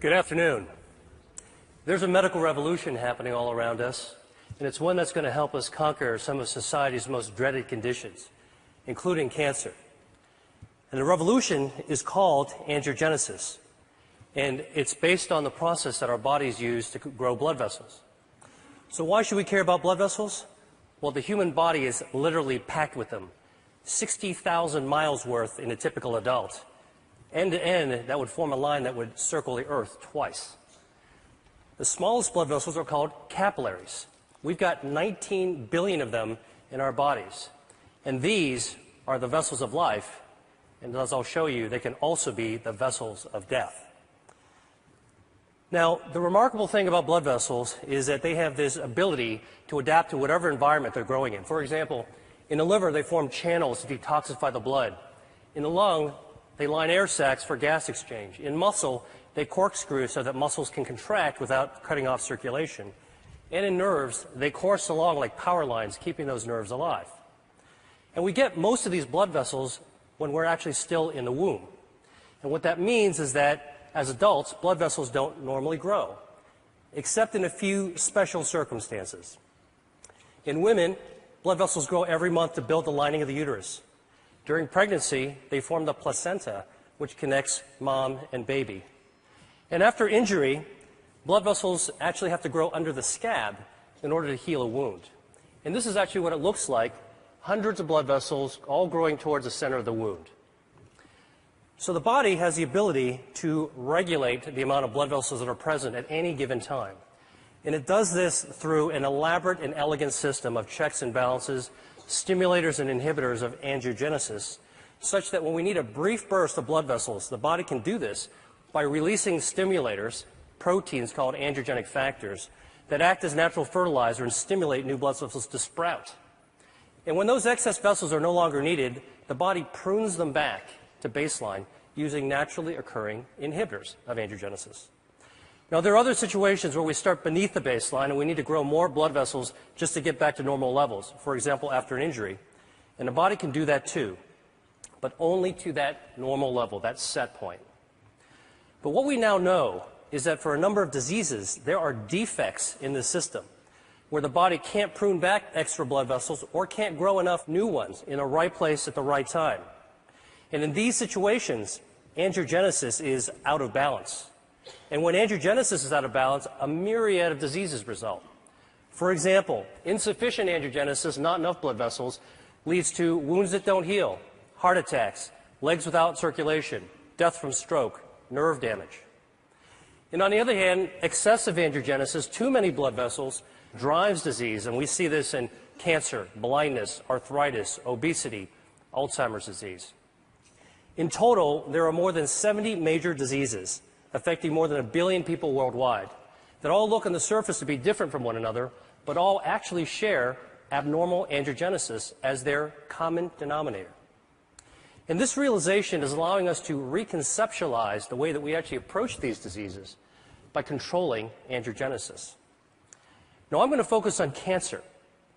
Good afternoon. There's a medical revolution happening all around us, and it's one that's going to help us conquer some of society's most dreaded conditions, including cancer. And the revolution is called angiogenesis, and it's based on the process that our bodies use to grow blood vessels. So why should we care about blood vessels? Well, the human body is literally packed with them, 60,000 miles worth in a typical adult. End to end, that would form a line that would circle the Earth twice. The smallest blood vessels are called capillaries. We've got 19 billion of them in our bodies. And these are the vessels of life. And as I'll show you, they can also be the vessels of death. Now, the remarkable thing about blood vessels is that they have this ability to adapt to whatever environment they're growing in. For example, in the liver, they form channels to detoxify the blood. In the lung, they line air sacs for gas exchange. In muscle, they corkscrew so that muscles can contract without cutting off circulation. And in nerves, they course along like power lines, keeping those nerves alive. And we get most of these blood vessels when we're actually still in the womb. And what that means is that as adults, blood vessels don't normally grow, except in a few special circumstances. In women, blood vessels grow every month to build the lining of the uterus. During pregnancy, they form the placenta, which connects mom and baby. And after injury, blood vessels actually have to grow under the scab in order to heal a wound. And this is actually what it looks like, hundreds of blood vessels all growing towards the center of the wound. So the body has the ability to regulate the amount of blood vessels that are present at any given time. And it does this through an elaborate and elegant system of checks and balances, stimulators and inhibitors of angiogenesis, such that when we need a brief burst of blood vessels, the body can do this by releasing stimulators, proteins called angiogenic factors, that act as natural fertilizer and stimulate new blood vessels to sprout. And when those excess vessels are no longer needed, the body prunes them back to baseline using naturally occurring inhibitors of angiogenesis. Now, there are other situations where we start beneath the baseline and we need to grow more blood vessels just to get back to normal levels, for example, after an injury. And the body can do that too, but only to that normal level, that set point. But what we now know is that for a number of diseases, there are defects in the system where the body can't prune back extra blood vessels or can't grow enough new ones in the right place at the right time. And in these situations, angiogenesis is out of balance. And when angiogenesis is out of balance, a myriad of diseases result. For example, insufficient angiogenesis, not enough blood vessels, leads to wounds that don't heal, heart attacks, legs without circulation, death from stroke, nerve damage. And on the other hand, excessive angiogenesis, too many blood vessels, drives disease. And we see this in cancer, blindness, arthritis, obesity, Alzheimer's disease. In total, there are more than 70 major diseases affecting more than 1 billion people worldwide that all look on the surface to be different from one another, but all actually share abnormal angiogenesis as their common denominator. And this realization is allowing us to reconceptualize the way that we actually approach these diseases by controlling angiogenesis. Now, I'm going to focus on cancer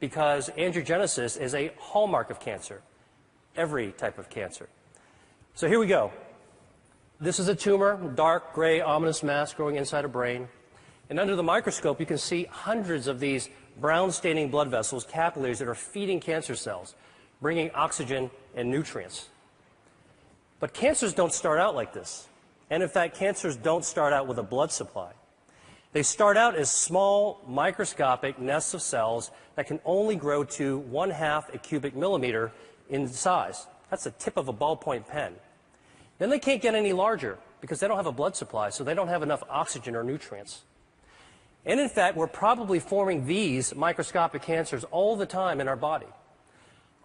because angiogenesis is a hallmark of cancer, every type of cancer. So here we go. This is a tumor, dark, gray, ominous mass growing inside a brain. And under the microscope, you can see hundreds of these brown-staining blood vessels, capillaries, that are feeding cancer cells, bringing oxygen and nutrients. But cancers don't start out like this. And in fact, cancers don't start out with a blood supply. They start out as small, microscopic nests of cells that can only grow to 1/2 a cubic millimeter in size. That's the tip of a ballpoint pen. Then they can't get any larger because they don't have a blood supply, so they don't have enough oxygen or nutrients. And in fact, we're probably forming these microscopic cancers all the time in our body.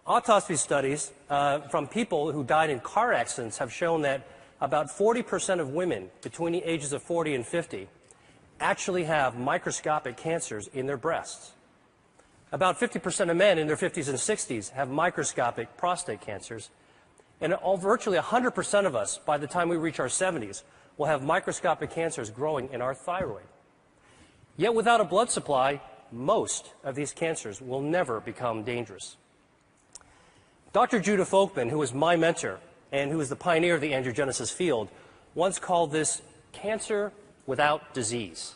Autopsy studies from people who died in car accidents have shown that about 40% of women between the ages of 40 and 50 actually have microscopic cancers in their breasts. About 50% of men in their 50s and 60s have microscopic prostate cancers. And virtually 100% of us, by the time we reach our 70s, will have microscopic cancers growing in our thyroid. Yet without a blood supply, most of these cancers will never become dangerous. Dr. Judah Folkman, who was my mentor and who was the pioneer of the angiogenesis field, once called this cancer without disease.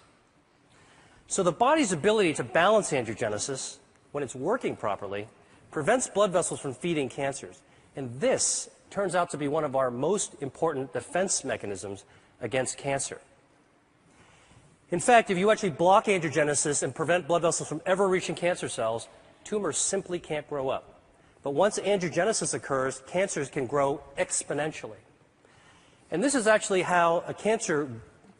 So the body's ability to balance angiogenesis, when it's working properly, prevents blood vessels from feeding cancers. And this turns out to be one of our most important defense mechanisms against cancer. In fact, if you actually block angiogenesis and prevent blood vessels from ever reaching cancer cells, tumors simply can't grow up. But once angiogenesis occurs, cancers can grow exponentially. And this is actually how a cancer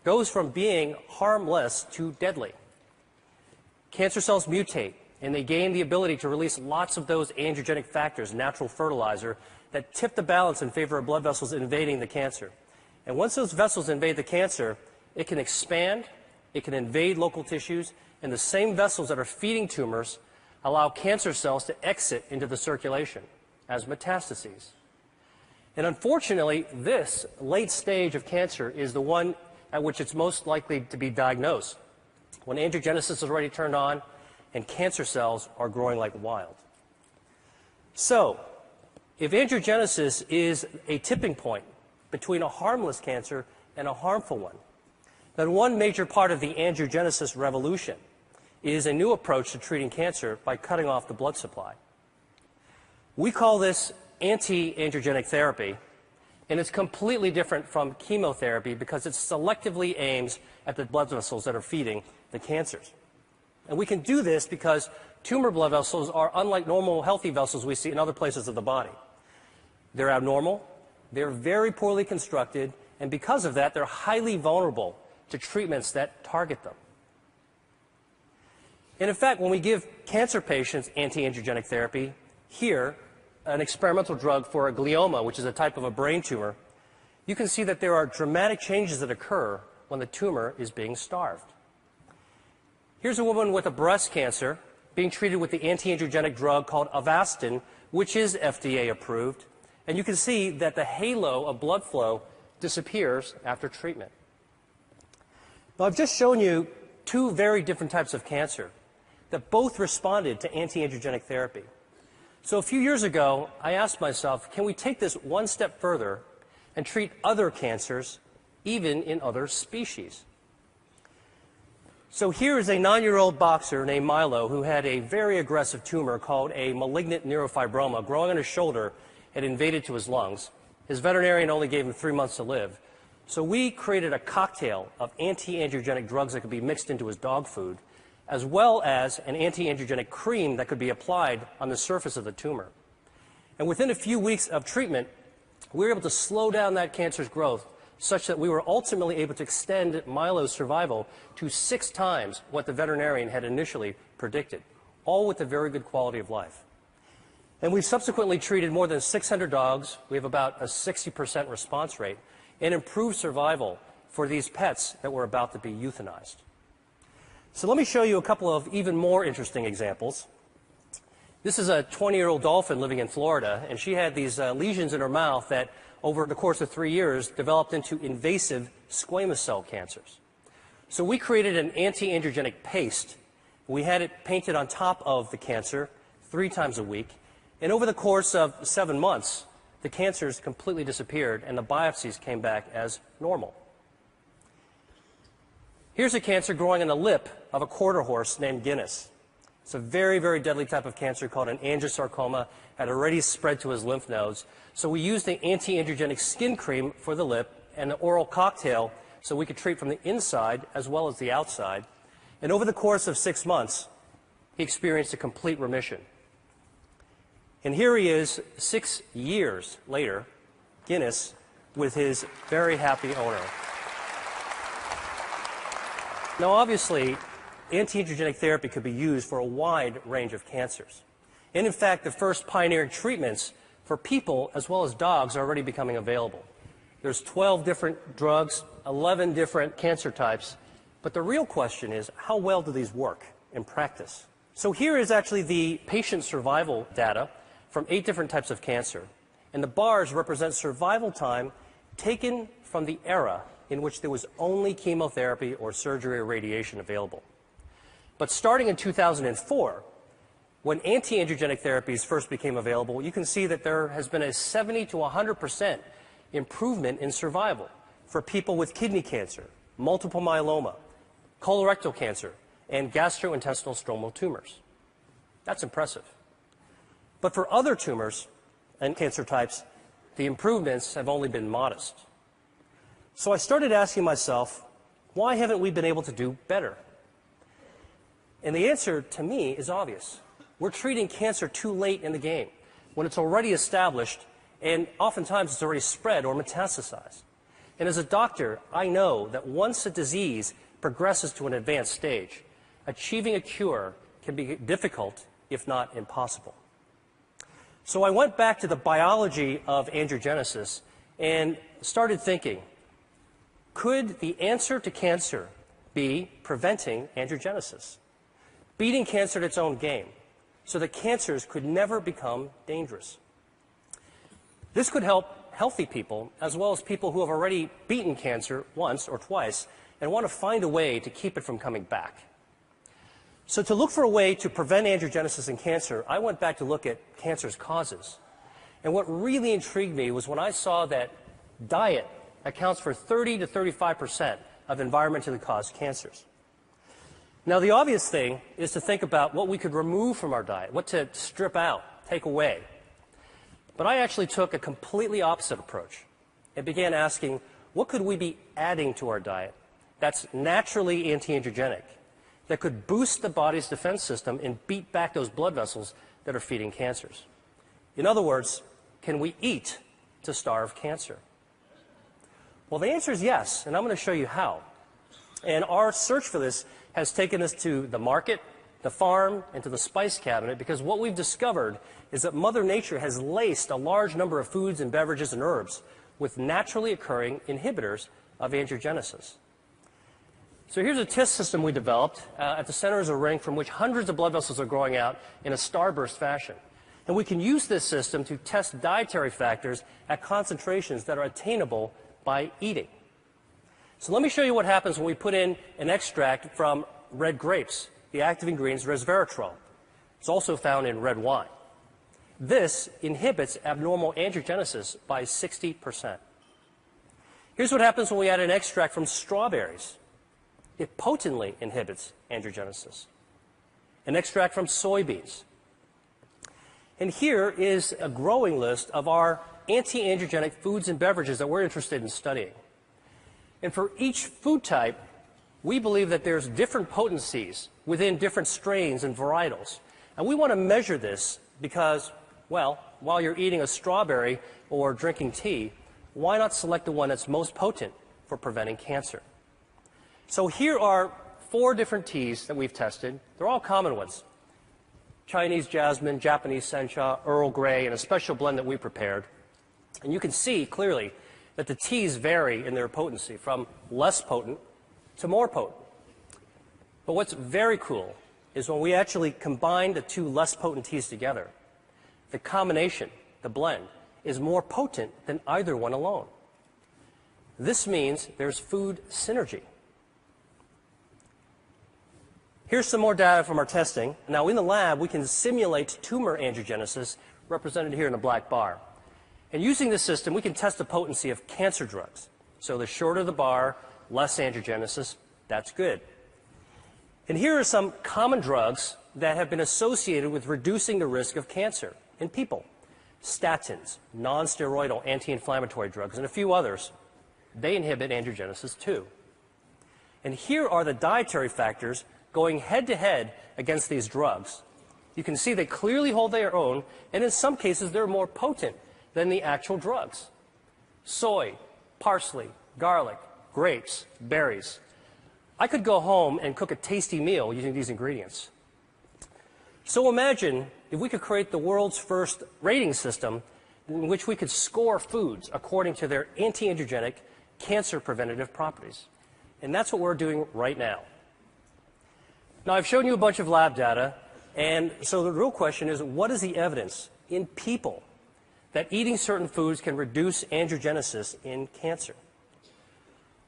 goes from being harmless to deadly. Cancer cells mutate, and they gain the ability to release lots of those angiogenic factors, natural fertilizer, that tip the balance in favor of blood vessels invading the cancer. And once those vessels invade the cancer, it can expand, it can invade local tissues, and the same vessels that are feeding tumors allow cancer cells to exit into the circulation as metastases. And unfortunately, this late stage of cancer is the one at which it's most likely to be diagnosed, when angiogenesis is already turned on and cancer cells are growing like wild. So, if angiogenesis is a tipping point between a harmless cancer and a harmful one, then one major part of the angiogenesis revolution is a new approach to treating cancer by cutting off the blood supply. We call this anti-angiogenic therapy, and it's completely different from chemotherapy because it selectively aims at the blood vessels that are feeding the cancers. And we can do this because tumor blood vessels are unlike normal healthy vessels we see in other places of the body. They're abnormal, they're very poorly constructed, and because of that, they're highly vulnerable to treatments that target them. And in fact, when we give cancer patients anti-angiogenic therapy, here, an experimental drug for a glioma, which is a type of a brain tumor, you can see that there are dramatic changes that occur when the tumor is being starved. Here's a woman with a breast cancer being treated with the anti-angiogenic drug called Avastin, which is FDA approved, and you can see that the halo of blood flow disappears after treatment. Now, I've just shown you two very different types of cancer that both responded to anti-angiogenic therapy. So a few years ago, I asked myself, can we take this one step further and treat other cancers, even in other species? So here is a 9-year-old boxer named Milo who had a very aggressive tumor called a malignant neurofibroma growing on his shoulder and invaded to his lungs. His veterinarian only gave him 3 months to live. So we created a cocktail of anti-angiogenic drugs that could be mixed into his dog food, as well as an anti-angiogenic cream that could be applied on the surface of the tumor. And within a few weeks of treatment, we were able to slow down that cancer's growth such that we were ultimately able to extend Milo's survival to 6 times what the veterinarian had initially predicted, all with a very good quality of life. And we've subsequently treated more than 600 dogs. We have about a 60% response rate and improved survival for these pets that were about to be euthanized. So let me show you a couple of even more interesting examples. This is a 20-year-old dolphin living in Florida, and she had these lesions in her mouth that, over the course of 3 years, developed into invasive squamous cell cancers. So we created an anti-angiogenic paste. We had it painted on top of the cancer 3 times a week, and over the course of 7 months, the cancers completely disappeared, and the biopsies came back as normal. Here's a cancer growing in the lip of a quarter horse named Guinness. It's a very, very deadly type of cancer called an angiosarcoma, had already spread to his lymph nodes. So we used the anti-angiogenic skin cream for the lip and the oral cocktail so we could treat from the inside as well as the outside. And over the course of 6 months, he experienced a complete remission. And here he is 6 years later, Guinness, with his very happy owner. Now, obviously, anti-angiogenic therapy could be used for a wide range of cancers. And in fact, the first pioneering treatments for people as well as dogs are already becoming available. There's 12 different drugs, 11 different cancer types, but the real question is, how well do these work in practice? So here is actually the patient survival data from 8 different types of cancer. And the bars represent survival time taken from the era in which there was only chemotherapy or surgery or radiation available. But starting in 2004, when anti-angiogenic therapies first became available, you can see that there has been a 70 to 100% improvement in survival for people with kidney cancer, multiple myeloma, colorectal cancer, and gastrointestinal stromal tumors. That's impressive. But for other tumors and cancer types, the improvements have only been modest. So I started asking myself, why haven't we been able to do better? And the answer to me is obvious. We're treating cancer too late in the game, when it's already established and oftentimes it's already spread or metastasized. And as a doctor, I know that once a disease progresses to an advanced stage, achieving a cure can be difficult, if not impossible. So I went back to the biology of angiogenesis and started thinking, could the answer to cancer be preventing angiogenesis? Beating cancer at its own game, so that cancers could never become dangerous. This could help healthy people, as well as people who have already beaten cancer once or twice and want to find a way to keep it from coming back. So to look for a way to prevent angiogenesis in cancer, I went back to look at cancer's causes. And what really intrigued me was when I saw that diet accounts for 30 to 35% of environmentally caused cancers. Now, the obvious thing is to think about what we could remove from our diet, what to strip out, take away. But I actually took a completely opposite approach and began asking, what could we be adding to our diet that's naturally anti-angiogenic, that could boost the body's defense system and beat back those blood vessels that are feeding cancers? In other words, can we eat to starve cancer? Well, the answer is yes, and I'm going to show you how. And our search for this has taken us to the market, the farm, and to the spice cabinet, because what we've discovered is that Mother Nature has laced a large number of foods and beverages and herbs with naturally occurring inhibitors of angiogenesis. So here's a test system we developed. At the center is a ring from which hundreds of blood vessels are growing out in a starburst fashion. And we can use this system to test dietary factors at concentrations that are attainable by eating. So let me show you what happens when we put in an extract from red grapes. The active ingredient is resveratrol. It's also found in red wine. This inhibits abnormal angiogenesis by 60%. Here's what happens when we add an extract from strawberries. It potently inhibits angiogenesis. An extract from soybeans. And here is a growing list of our anti-angiogenic foods and beverages that we're interested in studying. And for each food type, we believe that there's different potencies within different strains and varietals. And we want to measure this because, well, while you're eating a strawberry or drinking tea, why not select the one that's most potent for preventing cancer? So here are 4 different teas that we've tested. They're all common ones. Chinese jasmine, Japanese sencha, Earl Grey, and a special blend that we prepared. And you can see clearly that the teas vary in their potency from less potent to more potent. But what's very cool is when we actually combine the 2 less potent teas together, the combination, the blend, is more potent than either one alone. This means there's food synergy. Here's some more data from our testing. Now, in the lab, we can simulate tumor angiogenesis, represented here in the black bar. And using this system, we can test the potency of cancer drugs. So the shorter the bar, less angiogenesis, that's good. And here are some common drugs that have been associated with reducing the risk of cancer in people. Statins, non-steroidal anti-inflammatory drugs, and a few others. They inhibit angiogenesis too. And here are the dietary factors going head-to-head against these drugs. You can see they clearly hold their own, and in some cases they're more potent than the actual drugs. Soy, parsley, garlic, grapes, berries. I could go home and cook a tasty meal using these ingredients. So imagine if we could create the world's first rating system in which we could score foods according to their anti-angiogenic, cancer preventative properties. And that's what we're doing right now. Now, I've shown you a bunch of lab data, and so the real question is, what is the evidence in people that eating certain foods can reduce angiogenesis in cancer?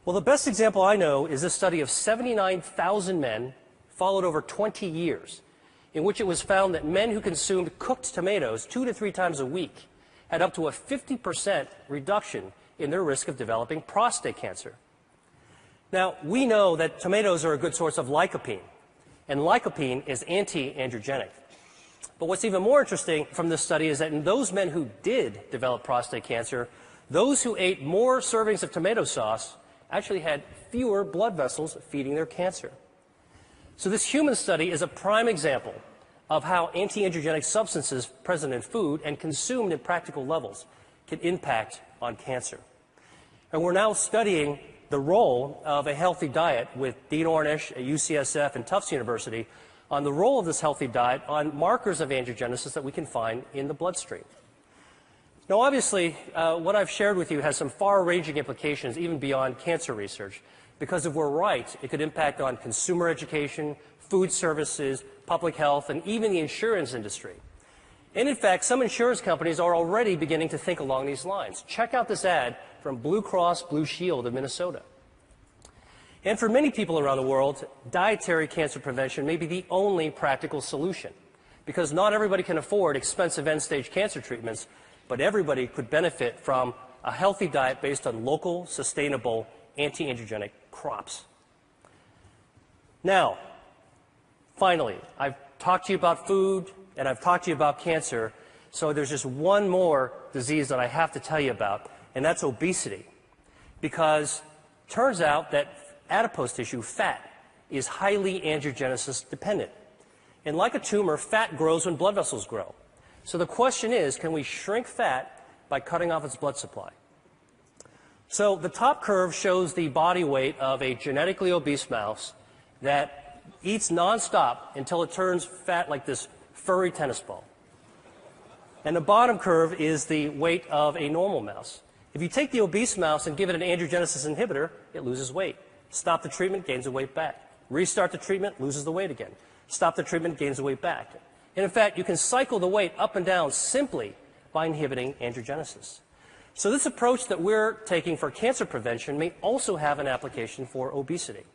Well, the best example I know is a study of 79,000 men followed over 20 years, in which it was found that men who consumed cooked tomatoes 2 to 3 times a week had up to a 50% reduction in their risk of developing prostate cancer. Now, we know that tomatoes are a good source of lycopene, and lycopene is anti-androgenic. But what's even more interesting from this study is that in those men who did develop prostate cancer, those who ate more servings of tomato sauce actually had fewer blood vessels feeding their cancer. So this human study is a prime example of how anti-androgenic substances present in food and consumed at practical levels can impact on cancer. And we're now studying the role of a healthy diet with Dean Ornish at UCSF and Tufts University on the role of this healthy diet on markers of angiogenesis that we can find in the bloodstream. Now, obviously, what I've shared with you has some far-ranging implications even beyond cancer research, because if we're right, it could impact on consumer education, food services, public health, and even the insurance industry. And in fact, some insurance companies are already beginning to think along these lines. Check out this ad from Blue Cross Blue Shield of Minnesota. And for many people around the world, dietary cancer prevention may be the only practical solution, because not everybody can afford expensive end-stage cancer treatments, but everybody could benefit from a healthy diet based on local, sustainable, anti-androgenic crops. Now, finally, I've talked to you about food, and I've talked to you about cancer, so there's just one more disease that I have to tell you about, and that's obesity. Because it turns out that adipose tissue, fat, is highly angiogenesis dependent. And like a tumor, fat grows when blood vessels grow. So the question is, can we shrink fat by cutting off its blood supply? So the top curve shows the body weight of a genetically obese mouse that eats nonstop until it turns fat like this furry tennis ball. And the bottom curve is the weight of a normal mouse. If you take the obese mouse and give it an angiogenesis inhibitor, it loses weight. Stop the treatment, gains the weight back. Restart the treatment, loses the weight again. Stop the treatment, gains the weight back. And in fact, you can cycle the weight up and down simply by inhibiting angiogenesis. So this approach that we're taking for cancer prevention may also have an application for obesity.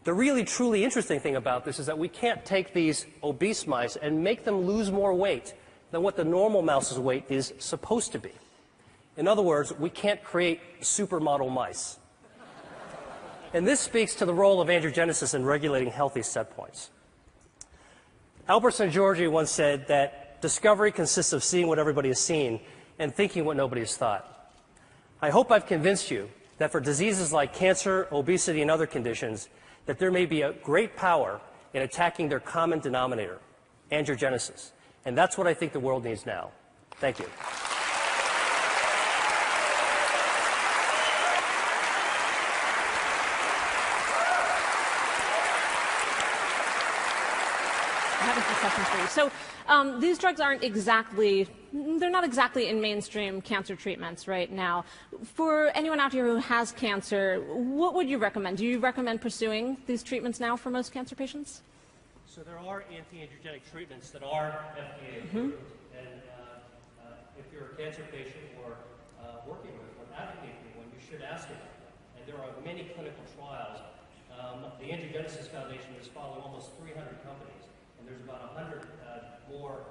The really, truly interesting thing about this is that we can't take these obese mice and make them lose more weight than what the normal mouse's weight is supposed to be. In other words, we can't create supermodel mice. And this speaks to the role of angiogenesis in regulating healthy set points. Albert Szent-Györgyi once said that discovery consists of seeing what everybody has seen and thinking what nobody has thought. I hope I've convinced you that for diseases like cancer, obesity, and other conditions, that there may be a great power in attacking their common denominator, angiogenesis. And that's what I think the world needs now. Thank you. So these drugs aren't exactly, they're not exactly in mainstream cancer treatments right now. For anyone out here who has cancer, what would you recommend? Do you recommend pursuing these treatments now for most cancer patients? So there are anti-androgenic treatments that are FDA approved. And if you're a cancer patient or working with one, advocating for one, you should ask about them. And there are many clinical trials. The Angiogenesis Foundation is following almost 300 companies. And there's about 100 more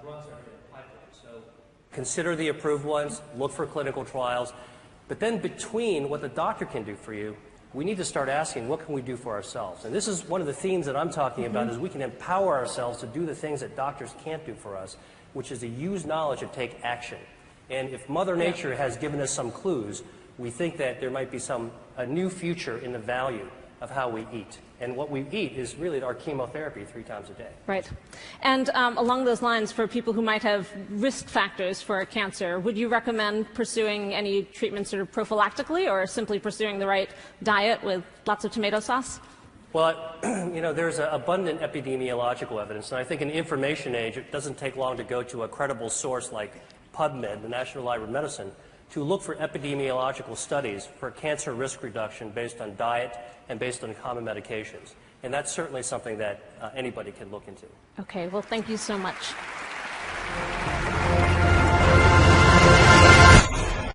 drugs that are in the pipeline. So consider the approved ones, look for clinical trials. But then between what the doctor can do for you, we need to start asking, what can we do for ourselves? And this is one of the themes that I'm talking about, is we can empower ourselves to do the things that doctors can't do for us, which is to use knowledge and take action. And if Mother Nature has given us some clues, we think that there might be a new future in the value of how we eat. And what we eat is really our chemotherapy 3 times a day. Right. And along those lines, for people who might have risk factors for cancer, would you recommend pursuing any treatments sort of prophylactically, or simply pursuing the right diet with lots of tomato sauce? Well, you know, there's abundant epidemiological evidence, and I think in the information age, it doesn't take long to go to a credible source like PubMed, the National Library of Medicine, to look for epidemiological studies for cancer risk reduction based on diet and based on common medications. And that's certainly something that anybody can look into. Okay, well, thank you so much.